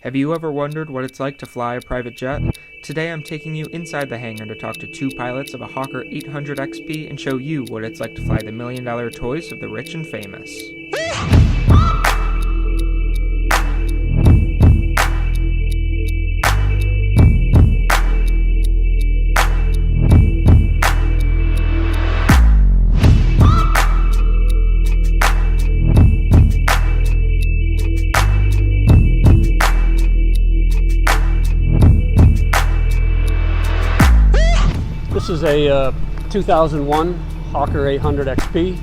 Have you ever wondered what it's like to fly a private jet? Today I'm taking you inside the hangar to talk to two pilots of a Hawker 800 XP and show you what it's like to fly the million-dollar toys of the rich and famous. This is a 2001 Hawker 800 XP.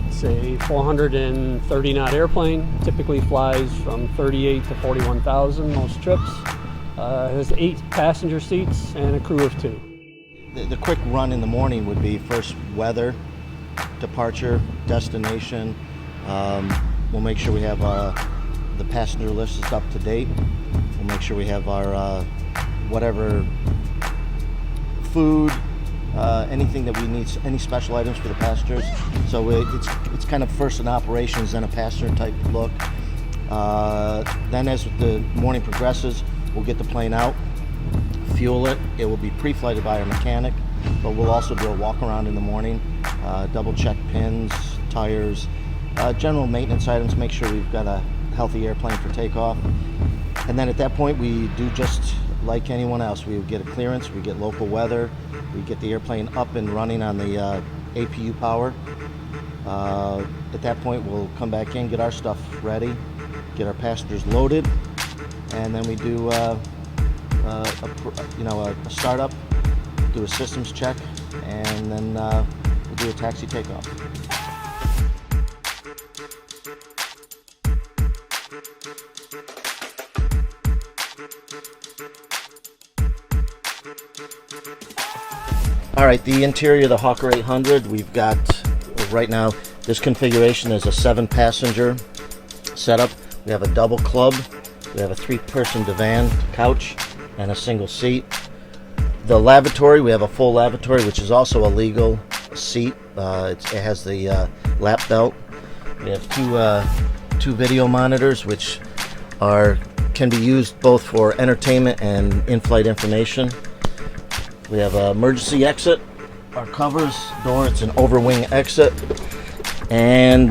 It's a 430 knot airplane. Typically flies from 38 to 41,000 most trips. It has 8 passenger seats and a crew of 2. The quick run in the morning would be first weather, departure, destination. We'll make sure we have the passenger list is up to date. We'll make sure we have our whatever food, anything that we need, any special items for the passengers. So it's kind of first in operations, then a passenger type look. Then as the morning progresses, we'll get the plane out, fuel it. It will be pre-flighted by our mechanic, but we'll also do a walk around in the morning, double check pins, tires, general maintenance items, make sure we've got a healthy airplane for takeoff. And then at that point we do just like anyone else. We would get a clearance, we get local weather, we get the airplane up and running on the APU power. At that point we'll come back in, get our stuff ready, get our passengers loaded, and then we do a startup, do a systems check, and then we'll do a taxi takeoff. All right, the interior of the Hawker 800, we've got right now, this configuration is a 7-passenger setup. We have a double club, we have a 3-person divan couch, and a single seat. The lavatory, we have a full lavatory, which is also a legal seat. It has the lap belt. We have two video monitors, which can be used both for entertainment and in-flight information. We have an emergency exit, our covers, door, it's an overwing exit. And,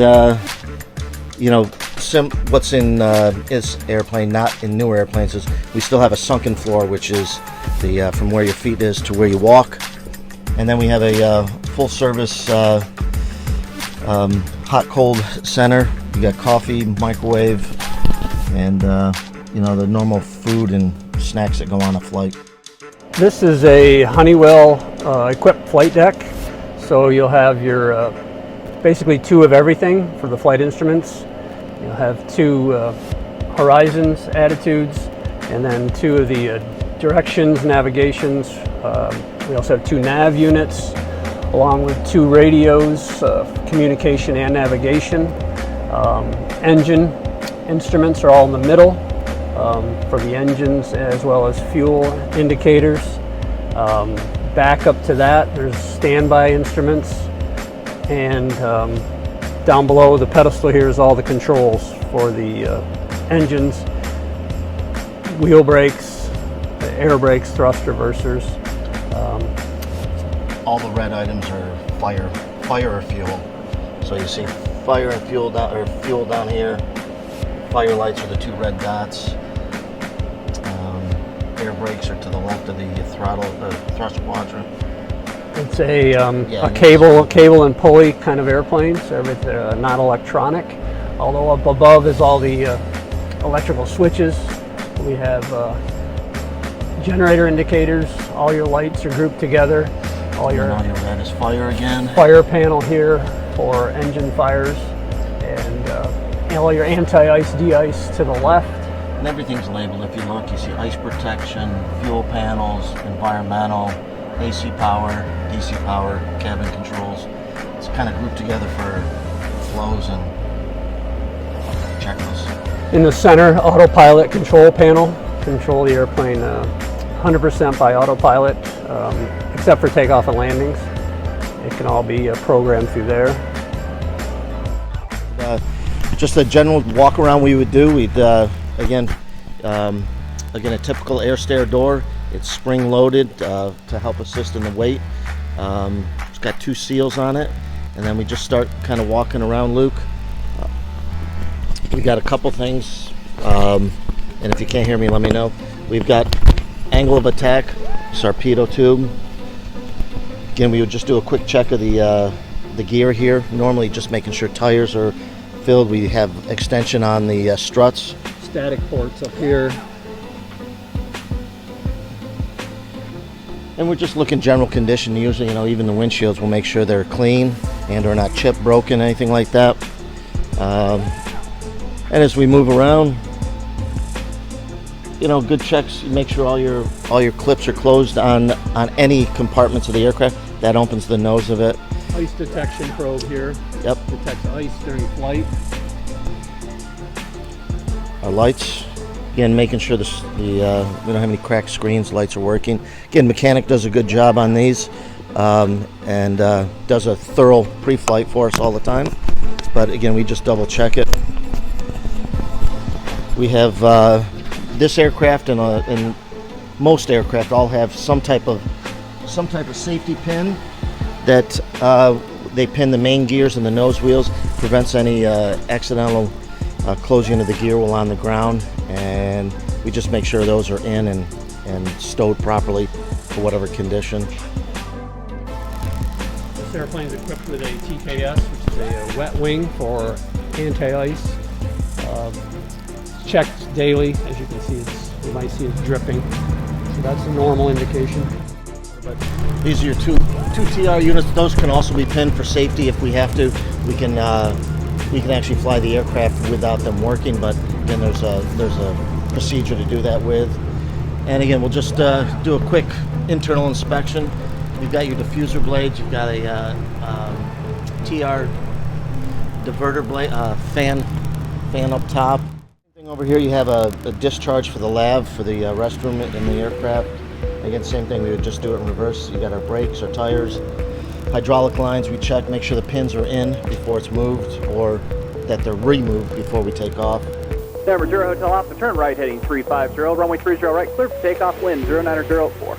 what's in this airplane, not in newer airplanes, is we still have a sunken floor, which is the from where your feet is to where you walk. And then we have a full service hot cold center. You got coffee, microwave, and the normal food and snacks that go on a flight. This is a Honeywell equipped flight deck. So you'll have your basically 2 of everything for the flight instruments. You'll have 2 horizons, attitudes, and then 2 of the directions, navigations. We also have 2 nav units, along with 2 radios, communication and navigation. Engine instruments are all in the middle for the engines, as well as fuel indicators. Back up to that, there's standby instruments, and down below the pedestal here is all the controls for the engines, wheel brakes, air brakes, thrust reversers. All the red items are fire or fuel. So you see fire and fuel down here. Fire lights are the 2 red dots. Air brakes are to the left of the throttle, the thrust quadrant. It's a cable and pulley kind of airplane, so everything not electronic. Although up above is all the electrical switches. We have generator indicators. All your lights are grouped together. All your red is fire again. Fire panel here for engine fires, and all your anti-ice, de-ice to the left. And everything's labeled. If you look, you see ice protection, fuel panels, environmental, AC power, DC power, cabin controls. It's kind of grouped together for flows and checklists. In the center, autopilot control panel. Control the airplane 100% by autopilot, except for takeoff and landings. It can all be programmed through there. Just a general walk around we would do. We'd Again, a typical air stair door. It's spring loaded to help assist in the weight. It's got 2 seals on it, and then we just start kind of walking around, Luke. We got a couple things, and if you can't hear me, let me know. We've got angle of attack, torpedo tube. Again, we would just do a quick check of the gear here. Normally just making sure tires are filled. We have extension on the struts. Static ports up here. And we're just looking general condition. Usually, even the windshields, we'll make sure they're clean and are not chipped, broken, anything like that. And as we move around, good checks. Make sure all your clips are closed on any compartments of the aircraft. That opens the nose of it. Ice detection probe here. Yep. Detects ice during flight. Our lights. Again, making sure we don't have any cracked screens. Lights are working. Again, mechanic does a good job on these, and does a thorough pre-flight for us all the time. But again, we just double check it. We have this aircraft and most aircraft all have some type of safety pin that they pin the main gears and the nose wheels, prevents any accidental closing of the gear while on the ground, and we just make sure those are in and stowed properly for whatever condition. This airplane is equipped with a TKS, which is a wet wing for anti-ice. Checked daily. As you can see, you might see it's dripping, so that's a normal indication. But these are your two TR units. Those can also be pinned for safety if we have to. We can actually fly the aircraft without them working, but again, there's a procedure to do that with. And again, we'll just do a quick internal inspection. You've got your diffuser blades. You've got a TR diverter blade, fan up top. Over here you have a discharge for the lav for the restroom in the aircraft. Again, same thing, we would just do it in reverse. You got our brakes, our tires, hydraulic lines. We check, make sure the pins are in before it's moved, or that they're removed before we take off. Denver 0 Hotel Alpha, turn right heading 350, runway 30 right, clear for takeoff, wind 0904.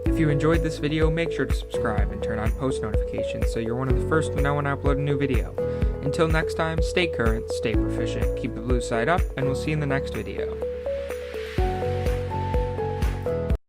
If you enjoyed this video, make sure to subscribe and turn on post notifications so you're one of the first to know when I upload a new video. Until next time, stay current, stay proficient, keep the blue side up, and we'll see you in the next video.